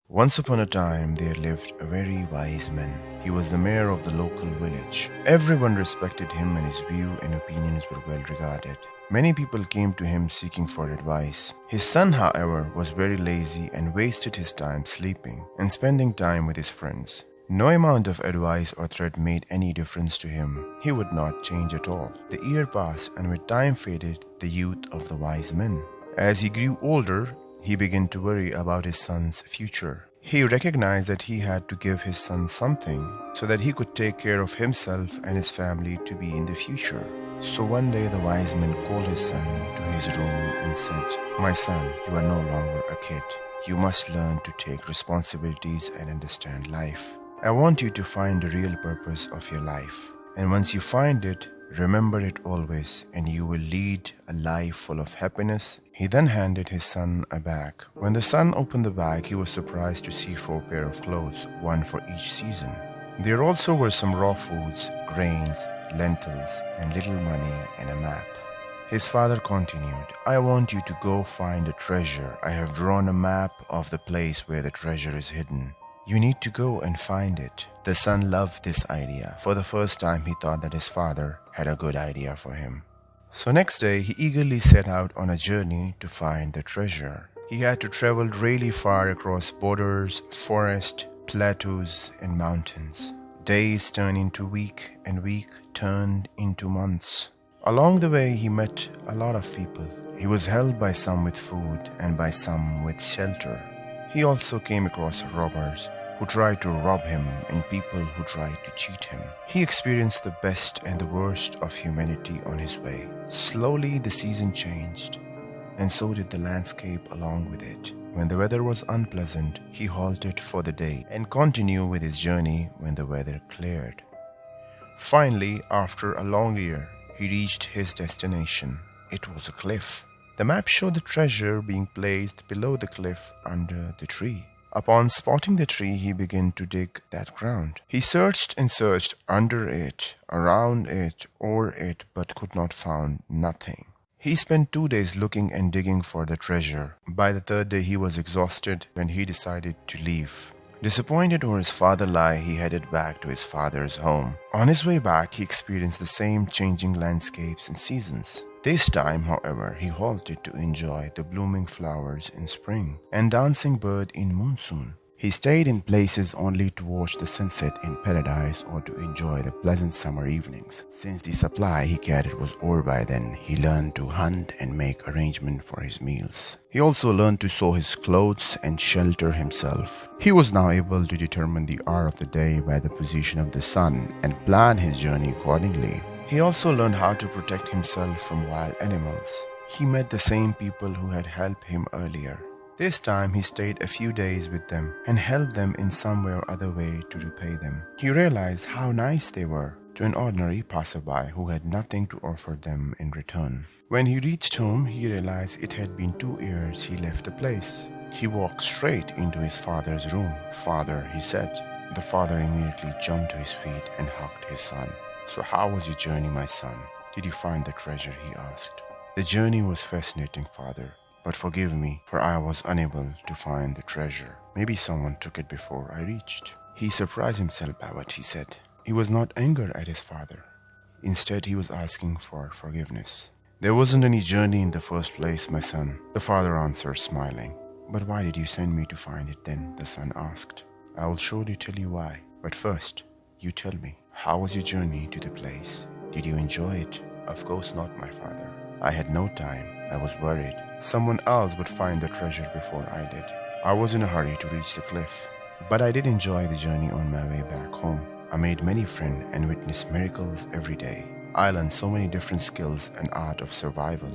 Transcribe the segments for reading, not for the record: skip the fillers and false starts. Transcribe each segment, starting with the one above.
Once upon a time, there lived a very wise man. He was the mayor of the local village. Everyone respected him and his view and opinions were well regarded. Many people came to him seeking for advice. His son, however, was very lazy and wasted his time sleeping and spending time with his friends. No amount of advice or threat made any difference to him. He would not change at all. The year passed, and with time faded the youth of the wise man. As he grew older, he began to worry about his son's future. He recognized that he had to give his son something so that he could take care of himself and his family to be in the future. So one day the wise man called his son to his room and said, "My son, you are no longer a kid. You must learn to take responsibilities and understand life. I want you to find the real purpose of your life. And once you find it, remember it always, and you will lead a life full of happiness." He then handed his son a bag. When the son opened the bag, he was surprised to see 4 pairs of clothes, one for each season. There also were some raw foods, grains, lentils, and little money and a map. His father continued, "I want you to go find a treasure. I have drawn a map of the place where the treasure is hidden. You need to go and find it." The son loved this idea. For the first time, he thought that his father had a good idea for him. So next day, he eagerly set out on a journey to find the treasure. He had to travel really far across borders, forests, plateaus, and mountains. Days turned into week, and week turned into months. Along the way, he met a lot of people. He was helped by some with food and by some with shelter. He also came across robbers who tried to rob him and people who tried to cheat him. He experienced the best and the worst of humanity on his way. Slowly the season changed, and so did the landscape along with it. When the weather was unpleasant, he halted for the day and continued with his journey when the weather cleared. Finally, after a long year, he reached his destination. It was a cliff. The map showed the treasure being placed below the cliff under the tree. Upon spotting the tree, he began to dig that ground. He searched and searched under it, around it, over it, but could not find nothing. He spent 2 days looking and digging for the treasure. By the 3rd day, he was exhausted and he decided to leave. Disappointed over his father's lie, he headed back to his father's home. On his way back, he experienced the same changing landscapes and seasons. This time, however, he halted to enjoy the blooming flowers in spring and dancing bird in monsoon. He stayed in places only to watch the sunset in paradise or to enjoy the pleasant summer evenings. Since the supply he carried was over by then, he learned to hunt and make arrangements for his meals. He also learned to sew his clothes and shelter himself. He was now able to determine the hour of the day by the position of the sun and plan his journey accordingly. He also learned how to protect himself from wild animals. He met the same people who had helped him earlier. This time he stayed a few days with them and helped them in some way or other way to repay them. He realized how nice they were to an ordinary passerby who had nothing to offer them in return. When he reached home, he realized it had been 2 years he left the place. He walked straight into his father's room. "Father," he said. The father immediately jumped to his feet and hugged his son. "So how was your journey, my son? Did you find the treasure?" he asked. "The journey was fascinating, father. But forgive me, for I was unable to find the treasure. Maybe someone took it before I reached." He surprised himself by what he said. He was not angry at his father. Instead, he was asking for forgiveness. "There wasn't any journey in the first place, my son," the father answered, smiling. "But why did you send me to find it then?" the son asked. "I will surely tell you why. But first, you tell me, how was your journey to the place? Did you enjoy it?" "Of course not, my father. I had no time. I was worried. Someone else would find the treasure before I did. I was in a hurry to reach the cliff. But I did enjoy the journey on my way back home. I made many friends and witnessed miracles every day. I learned so many different skills and art of survival.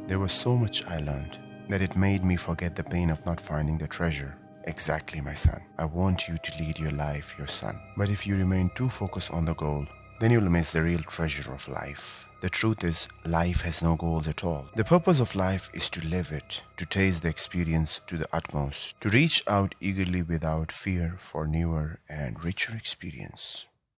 There was so much I learned that it made me forget the pain of not finding the treasure." "Exactly, my son. I want you to lead your life, your son. But if you remain too focused on the goal, then you'll miss the real treasure of life. The truth is, life has no goals at all. The purpose of life is to live it, to taste the experience to the utmost, to reach out eagerly without fear for newer and richer experience."